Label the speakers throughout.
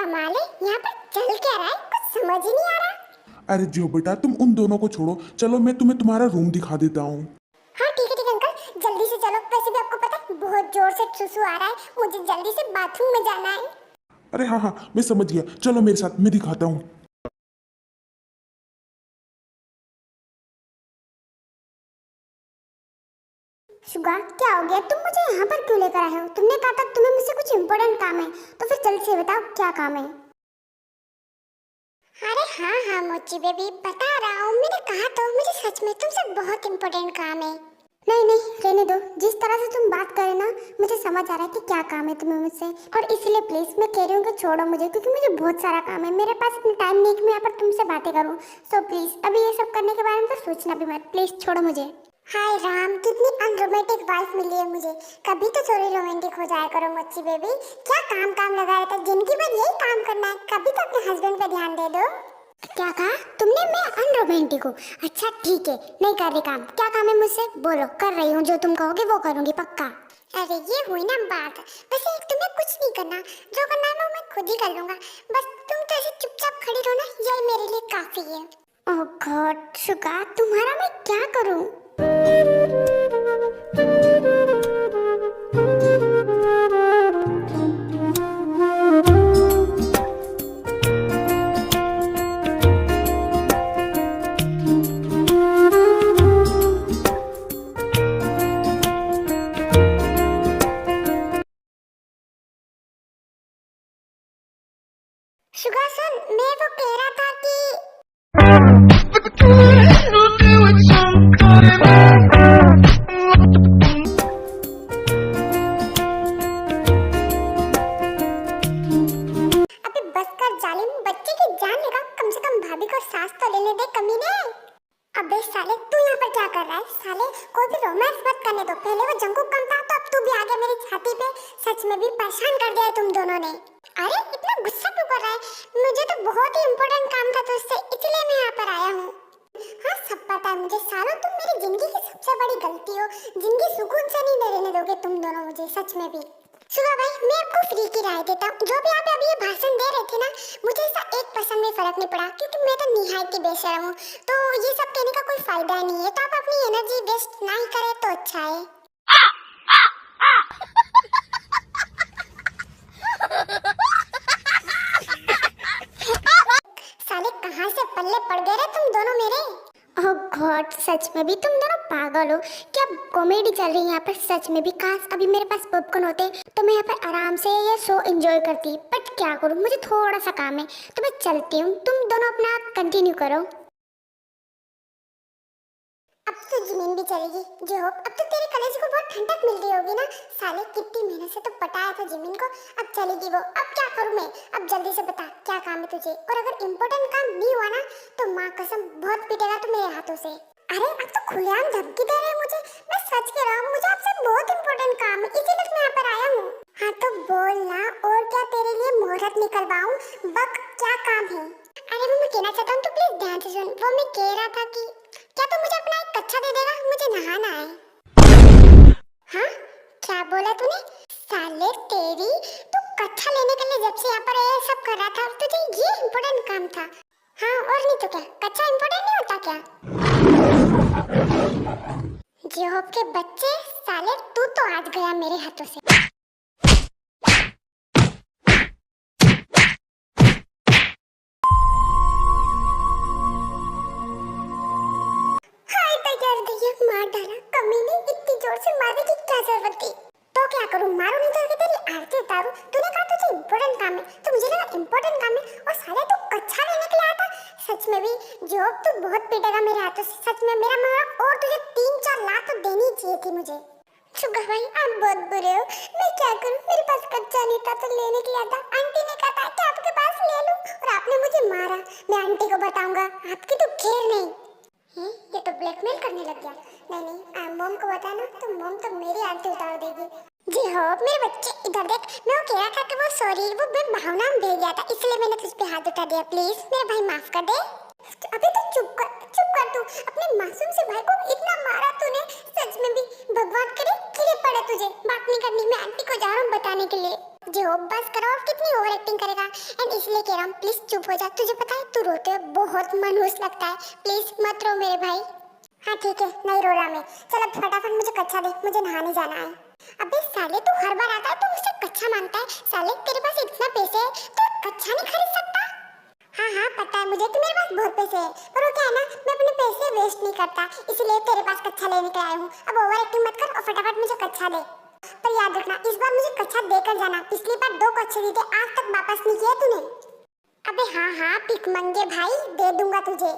Speaker 1: कमाल है, यहाँ पर चल क्या रहा है कुछ समझ ही नहीं आ रहा।
Speaker 2: अरे जो बेटा, तुम उन दोनों को छोड़ो, चलो मैं तुम्हें तुम्हारा रूम दिखा देता हूँ।
Speaker 1: हाँ ठीक है अंकल, जल्दी से चलो। वैसे भी आपको पता है बहुत जोर से सुसु आ रहा है, मुझे जल्दी से बाथरूम में जाना है।
Speaker 2: अरे हाँ हाँ, मैं समझ गया, चलो मेरे साथ, मैं दिखाता हूँ।
Speaker 1: शुगा क्या हो गया, तुम मुझे यहाँ पर क्यों लेकर आए हो? तुमने कहा था तुम्हें मुझसे कुछ इम्पोर्टेंट काम है, तो फिर जल्दी से बताओ क्या काम है। अरे हाँ हाँ मोची बेबी, बता रहा हूँ। मैंने कहा तो मुझे सच में तुमसे बहुत इम्पोर्टेंट काम है। नहीं नहीं रहने दो, जिस तरह से तुम बात करे ना मुझे समझ आ रहा है कि क्या काम है तुम्हें मुझसे, और इसलिए प्लीज मैं कह रही हूँ कि छोड़ो मुझे, क्योंकि मुझे बहुत सारा काम है। मेरे पास इतना टाइम नहीं कि मैं यहाँ पर तुमसे बातें करूँ। सो प्लीज अभी ये सब करने के बारे में तो सोचना भी मत, प्लीज छोड़ो मुझे। हाय राम, कितनी अनरोमांटिक वाइफ मिली है मुझे। कभी तो थोड़ी रोमांटिक हो जाया करो मच्छी बेबी। क्या काम काम लगा रहता है, जिंदगी भर यही काम करना है। कभी तो अपने हस्बैंड पे ध्यान दे दो। क्या कहा तुमने? मैं अनरोमांटिक हूँ? अच्छा ठीक है, नहीं कर रही काम। क्या काम है मुझसे बोलो, कर रही हूँ। जो तुम कहोगे वो करूँगी पक्का। अरे ये हुई ना बात। वैसे तुम्हें कुछ नहीं करना, जो करना है वो मैं खुद ही कर लूंगा। बस तुम तो ऐसे चुपचाप खड़ी रहो ना, यही मेरे लिए काफी है। ओह गॉड शुगा, तुम्हारा मैं क्या करूँ? शुगा सुन, मैं वो कह रहा था कि अबे बस कर जालिम, बच्चे की जान लेगा। कम से कम भाभी को सांस तो लेने दे कमीने। अबे साले तू यहाँ पर क्या कर रहा है? साले कोई भी रोमांस मत करने दो। पहले वो जंगू कम था, तो अब तू भी आ गया मेरी छाती पे। सच में भी परेशान कर दिया है तुम दोनों ने। अरे इतना गुस्सा क्यों कर रहा है? मुझे तो बहुत ही इम्पोर्टेंट काम था तुझसे, इसलिए मैं यहाँ पर आया हूँ। हाँ सब पता है मुझे। सालों तुम मेरी जिंदगी की सबसे बड़ी गलती हो। जिंदगी सुकून से नहीं रहने दोगे तुम दोनों मुझे, सच में भी। सुगा भाई, मैं आपको फ्री की राय देता हूँ। जो भी आप अभी ये भाषण दे रहे थे ना, मुझे इसका 1% में फर्क नहीं पड़ा, क्योंकि मैं तो निहायत ही बेशर्म हूँ। तो ये सब कहने का कोई फायदा नहीं है। तो आप अपनी एनर्जी वेस्ट ना ही करें तो अच्छा है। साले कहाँ से पल्ले पड़ गए रे तुम दोनों मेरे। ओह गॉड, सच में भी तुम दोनों पागल हो क्या? कॉमेडी चल रही है यहाँ पर। सच में भी काश अभी मेरे पास पॉपकॉर्न होते तो मैं यहाँ पर आराम से ये शो एंजॉय करती, बट क्या करूँ, मुझे थोड़ा सा काम है तो मैं चलती हूँ। तुम दोनों अपना कंटिन्यू करो। अब तो जमीन भी चलेगी जो हो। अब तो तेरे कलेजे को बहुत ठंडक मिल रही होगी ना। साले कितनी मेहनत से तो पटाया था जमीन को, अब चलेगी वो। अब क्या करूं मैं? अब जल्दी से बता क्या काम है तुझे, और अगर इम्पोर्टेंट काम नहीं हुआ ना तो माँ कसम बहुत पीटेगा तू मेरे हाथों से। अरे अब तो खुलेआम धमकी दे रहे हैं मुझे। मैं सच कह रहा हूँ, मुझे आपसे बहुत इम्पोर्टेंट काम है, इसीलिए मैं यहाँ पर आया हूँ। हाँ तो बोल ना, और क्या तेरे लिए मुहूर्त निकलवाऊं? बक, क्या काम है? अरे वो मैं कहना चाहता हूँ तो प्लीज ध्यान से सुन। वो मैं कह रहा था कि क्या तू मुझे अपना एक कच्छा दे देगा? मुझे नहाना है। हाँ क्या बोला तूने? साले तेरी, तू कच्छा लेने के लिए जब से यहाँ पर ये सब कर रहा था, तुझे ये इम्पोर्टेंट काम था? हाँ और नहीं तो क्या, कच्छा इम्पोर्टेंट नहीं होता क्या? जोहब के बच्चे, साले तू तो आज गया मेरे हाथों से। हाय तैयार देखिए, मार डाला कमीने। इतनी जोर से मारने की क्या जरूरत थी? तो क्या करूं, मारूं नहीं तो तेरी आरती उतारूं? तूने कहा तुझे इम्पोर्टेंट काम है तो मुझे लगा इम्पोर्टेंट काम है, और साले तू कच्छा लेने के लिए आया था। सच में भी जोहब तू बहुत पीटेगा मेरे हाथों से। सच में मेरा मारा, और तुझे 3-4 लात तो देनी चाहिए थी मुझे। शुगा भाई आप बहुत बुरे हो, मैं क्या करूं? मेरे पास कच्चा नहीं था तो लेने के लिए था। आंटी ने कहा था कि आपके पास ले लूं, और आपने मुझे मारा। मैं आंटी को बताऊंगा, आपकी तो खैर नहीं। ये तो ब्लैकमेल करने लग गया। नहीं मॉम को बताना तो मॉम तो मेरी आरती उतार देगी। जी हो मेरे बच्चे, इधर देख। मैं वो कह रहा था कि वो सॉरी, वो मैं भावना में भूल गया था, इसलिए मैंने तुझ पे हाथ उठा दिया। प्लीज मेरे भाई माफ कर दे। अबे तो चुप कर तू। अपने मासूम से भाई को इतना मारा तूने। सच में भी भगवान करे कीड़े पड़े तुझे। बात नहीं करनी, मैं आंटी को जा रहा हूँ बताने के लिए। जी हो बस करो, कितनी ओवर एक्टिंग करेगा। एंड इसलिए कह रहा हूँ प्लीज चुप हो जा। तुझे पता है तू रोते हुए बहुत मनहूस लगता है, प्लीज मत रो मेरे भाई। हाँ ठीक है, नहीं रो रहा मैं। चल अब फटाफट मुझे कच्चा दे, मुझे नहाने जाना है। अबे साले तू हर बार आता है तो मुझसे कच्चा मांगता है। साले तेरे पास इतना पैसे है तो कच्चा नहीं खरीद सकता? हाँ हाँ पता है मुझे कि मेरे पास बहुत पैसे हैं, पर वो क्या है ना, मैं अपने पैसे वेस्ट नहीं करता, इसलिए तेरे पास कच्चा लेने के आया हूँ। अब ओवर एक्टिंग मत कर और फटाफट मुझे कच्चा दे। पर याद रखना इस बार मुझे कच्चा देकर जाना। पिछली बार 2 कच्चे दिए थे, आज तक वापस नहीं किया तूने। अबे हाँ हाँ पिक मंगे भाई, दे दूंगा तुझे।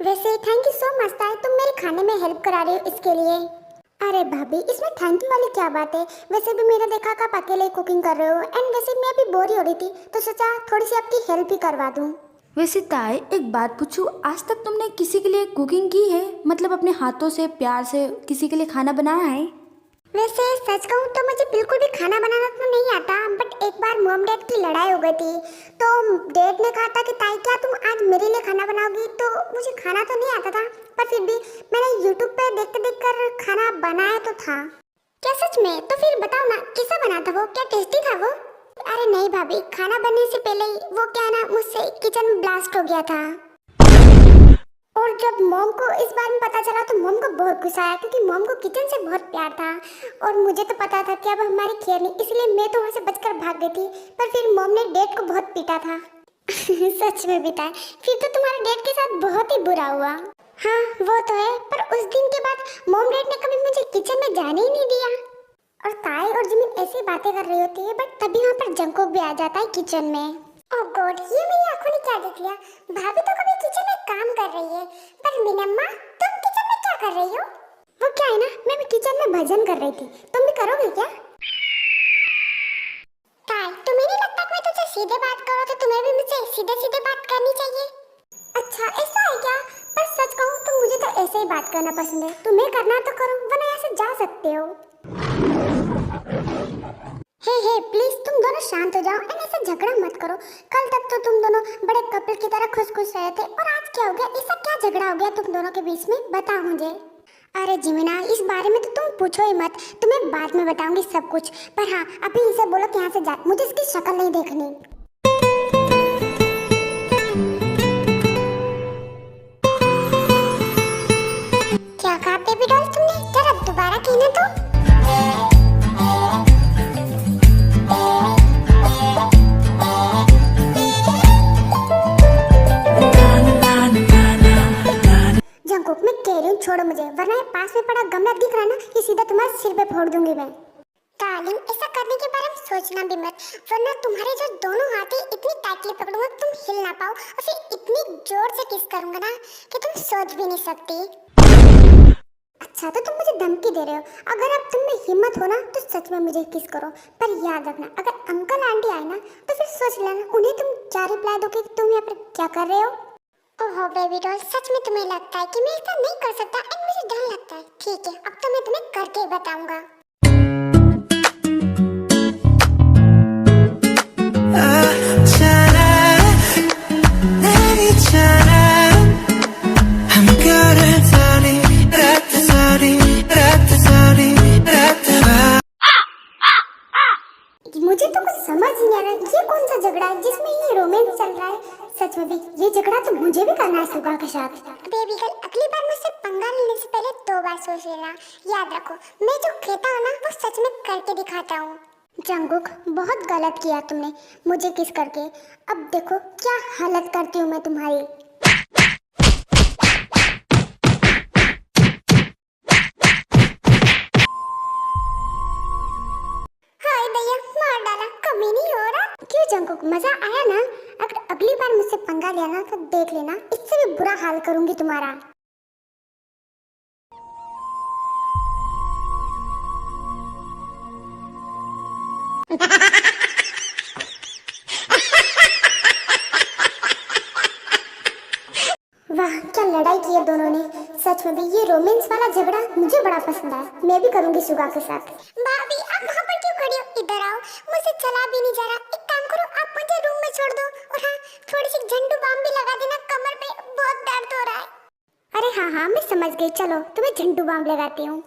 Speaker 1: वैसे थैंक यू सो मच ताई, तुम मेरे खाने में हेल्प करा रही हो इसके लिए। अरे भाभी इसमें थैंक यू वाली क्या बात है, वैसे भी मेरा देखा आप अकेले कुकिंग कर रहे हो, एंड वैसे मैं अभी बोर ही हो रही थी तो सोचा थोड़ी सी आपकी हेल्प ही करवा दूं।
Speaker 3: वैसे ताई एक बात पूछूं, आज तक तुमने किसी के लिए कुकिंग की है? मतलब अपने हाथों से प्यार से किसी के लिए खाना बनाया है?
Speaker 1: वैसे सच कहूँ तो मुझे बिल्कुल भी खाना बनाना तो नहीं आता, बट एक बार मॉम डैड की लड़ाई हो गई थी तो डैड ने कहा था कि ताई क्या तुम आज मेरे लिए खाना बनाओगी, तो मुझे खाना तो नहीं आता था पर फिर भी मैंने यूट्यूब पे देख कर खाना बनाया तो था। क्या सच में? तो फिर बताओ ना कैसा बना था वो, क्या टेस्टी था वो? अरे नहीं भाभी, खाना बनने से पहले ही वो क्या है ना, मुझसे किचन में ब्लास्ट हो गया था। और जब मॉम को इस बारे में पता चला तो मॉम को बहुत गुस्सा आया, क्योंकि मॉम को किचन से बहुत प्यार था और मुझे तो पता था कि अब हमारी खैर नहीं, इसलिए मैं तो वहाँ से बचकर भाग गई थी। पर फिर मॉम ने डैड को बहुत पीटा था। सच में पीटा? फिर तो तुम्हारे डैड के साथ बहुत ही बुरा हुआ। हाँ वो तो है, पर उस दिन के बाद मॉम डैड ने कभी मुझे किचन में जाने ही नहीं दिया। और ताई और जिमिन ऐसी बातें कर रही होती है, बट तभी वहाँ पर जंकुक भी आ जाता है किचन में। ओह गॉड, ये मेरी आंखों ने क्या देख लिया? भाभी तो कभी किचन में काम कर रही है, पर मिनम्मा तुम किचन में क्या कर रही हो? वो क्या है ना, मैं भी किचन में भजन कर रही थी, तुम भी करोगे क्या? ताई तुम्हें नहीं लगता कि मैं तुझसे सीधे बात करूं तो तुम्हें भी मुझसे सीधे सीधे बात करनी चाहिए? अच्छा ऐसा है क्या? पर सच कहूं तो मुझे तो ऐसे ही बात करना पसंद है, तुम्हें करना तो करो वरना यहाँ से जा सकते हो। हे प्लीज तुम दोनों शांत हो जाओ एंड ऐसा झगड़ा मत करो। कल तक तो तुम दोनों बड़े कपल की तरह खुश खुश रहे थे और आज क्या हो गया? ऐसा क्या झगड़ा हो गया तुम दोनों के बीच में, बताओ मुझे। अरे जिमिना इस बारे में तो तुम पूछो ही मत, तुम्हें बाद में बताऊंगी सब कुछ। पर हाँ अभी इसे बोलो कि यहाँ से जा, मुझे इसकी शक्ल नहीं देखनी। क्या कहा बेबी डॉल तुमने? जरा दोबारा कहना तो। जंकुक मैं कह रही हूँ छोड़ो मुझे, वरना ये पास में पड़ा गमला दिख रहा है ना, ये सीधा तुम्हारे सिर पे फोड़ दूंगी मैं। डार्लिंग ऐसा करने के बारे में सोचना भी मत, वरना तुम्हारे जो दोनों हाथ है इतनी टाइटली पकड़ूंगा तुम हिल ना पाओ, और फिर इतनी जोर से किस करूंगा ना कि तुम सोच भी नहीं सकती। अच्छा तो तुम मुझे धमकी दे रहे हो? अगर अब तुम में हिम्मत हो ना तो सच में मुझे किस करो, पर याद रखना अगर अंकल आंटी आए ना तो फिर सोच लेना उन्हें तुम क्या रिप्लाई दोगे कि तुम यहाँ पर क्या कर रहे हो। ओहो बेबी डॉल, सच में तुम्हें लगता है कि मैं ऐसा नहीं कर सकता एंड मुझे डर लगता है? ठीक है अब तो मैं तुम्हें करके ही बताऊंगा। मुझे तो कुछ समझ नहीं आ रहा ये कौन सा झगड़ा है जिसमें ये रोमांस चल रहा है। सच में भी ये झगड़ा तो मुझे भी करना है सुगा के साथ। बेबी गर्ल अगली बार मुझसे पंगा लेने से पहले 2 बार सोच लेना। याद रखो मैं जो कहता हूँ ना वो सच में करके दिखाता हूँ। जंकुक बहुत गलत किया तुमने मुझे किस करके, अब देखो क्या हालत करती हूँ मैं तुम्हारी। क्यों जंकुक मजा आया ना? अगर अगली बार मुझसे पंगा लिया ना तो देख लेना इससे भी बुरा हाल करूंगी तुम्हारा। वाह क्या लड़ाई की है दोनों ने। सच में भी ये रोमांस वाला झगड़ा मुझे बड़ा पसंद है, मैं भी करूंगी सुगा के साथ। भाभी आप वहाँ पर क्यों खड़ी हो? इधर आओ। मुझसे चला भी नहीं जा रहा। एक काम करो, आप मुझे रूम में छोड़ दो और हाँ, थोड़ी सी झंडू बाम भी लगा देना, कमर पे बहुत दर्द हो रहा है। अरे हाँ हाँ, मैं समझ गई, चलो तुम्हें झंडू बाम लगाती हूँ।